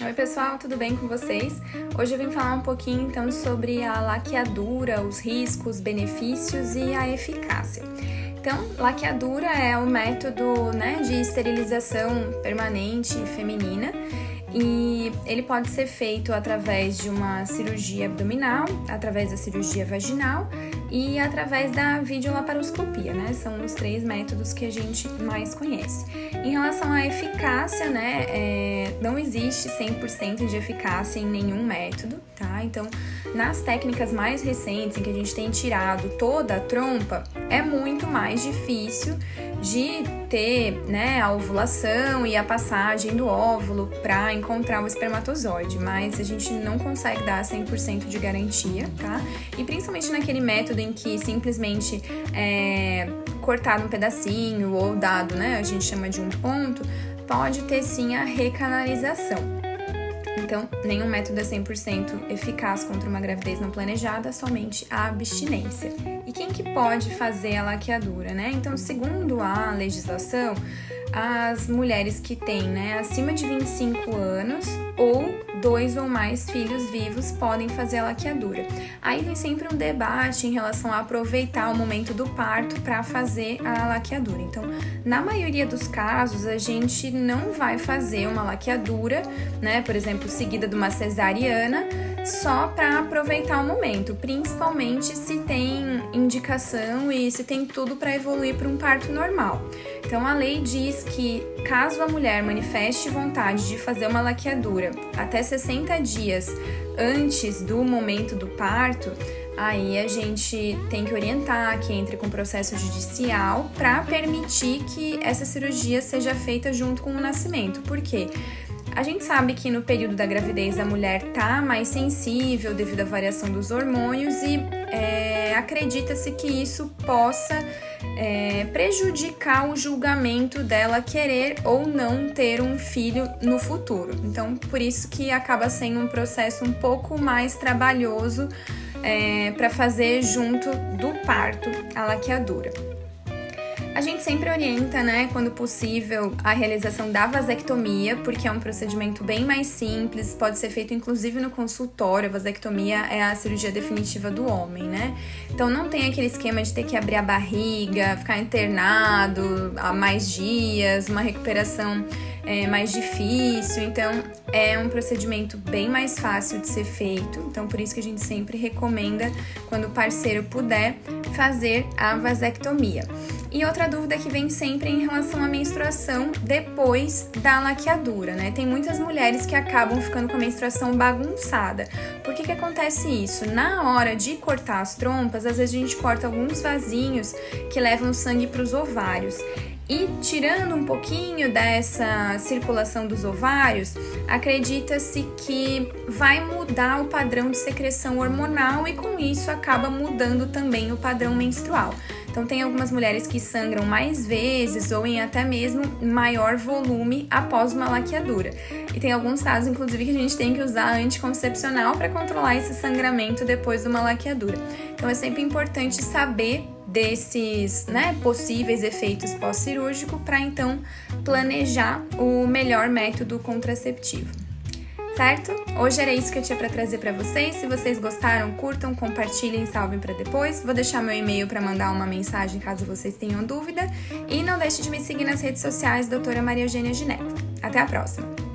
Oi pessoal, tudo bem com vocês? Hoje eu vim falar um pouquinho então sobre a laqueadura, os riscos, benefícios e a eficácia. Então, laqueadura é o método, de esterilização permanente feminina e ele pode ser feito através de uma cirurgia abdominal, através da cirurgia vaginal e através da videolaparoscopia, São os três métodos que a gente mais conhece. Em relação à eficácia, não existe 100% de eficácia em nenhum método, tá? Então, nas técnicas mais recentes, em que a gente tem tirado toda a trompa, é muito mais difícil de ter, a ovulação e a passagem do óvulo para encontrar o espermatozoide, mas a gente não consegue dar 100% de garantia, tá? E principalmente naquele método em que simplesmente é cortado um pedacinho ou dado, a gente chama de um ponto, pode ter sim a recanalização. Então, nenhum método é 100% eficaz contra uma gravidez não planejada, somente a abstinência. E quem que pode fazer a laqueadura, Então, segundo a legislação, as mulheres que têm, acima de 25 anos ou 2 ou mais filhos vivos podem fazer a laqueadura. Aí tem sempre um debate em relação a aproveitar o momento do parto para fazer a laqueadura. Então, na maioria dos casos, a gente não vai fazer uma laqueadura, por exemplo, seguida de uma cesariana, só para aproveitar o momento, principalmente se tem indicação e se tem tudo para evoluir para um parto normal. Então, a lei diz que caso a mulher manifeste vontade de fazer uma laqueadura até 60 dias antes do momento do parto, aí a gente tem que orientar que entre com processo judicial para permitir que essa cirurgia seja feita junto com o nascimento. Por quê? A gente sabe que no período da gravidez a mulher tá mais sensível devido à variação dos hormônios e acredita-se que isso possa prejudicar o julgamento dela querer ou não ter um filho no futuro. Então, por isso que acaba sendo um processo um pouco mais trabalhoso para fazer junto do parto a laqueadura. A gente sempre orienta, quando possível, a realização da vasectomia, porque é um procedimento bem mais simples, pode ser feito inclusive no consultório. A vasectomia é a cirurgia definitiva do homem, Então não tem aquele esquema de ter que abrir a barriga, ficar internado há mais dias, uma recuperação mais difícil. Então é um procedimento bem mais fácil de ser feito. Então por isso que a gente sempre recomenda, quando o parceiro puder, fazer a vasectomia. E outra dúvida que vem sempre em relação à menstruação depois da laqueadura, Tem muitas mulheres que acabam ficando com a menstruação bagunçada. Por que acontece isso? Na hora de cortar as trompas, às vezes a gente corta alguns vasinhos que levam sangue para os ovários. E tirando um pouquinho dessa circulação dos ovários, acredita-se que vai mudar o padrão de secreção hormonal e com isso acaba mudando também o padrão menstrual. Então tem algumas mulheres que sangram mais vezes ou em até mesmo maior volume após uma laqueadura. E tem alguns casos, inclusive, que a gente tem que usar anticoncepcional para controlar esse sangramento depois de uma laqueadura. Então é sempre importante saber desses possíveis efeitos pós-cirúrgico para então planejar o melhor método contraceptivo. Certo? Hoje era isso que eu tinha para trazer para vocês. Se vocês gostaram, curtam, compartilhem, salvem para depois. Vou deixar meu e-mail para mandar uma mensagem caso vocês tenham dúvida. E não deixe de me seguir nas redes sociais, Doutora Maria Eugênia Gineco. Até a próxima!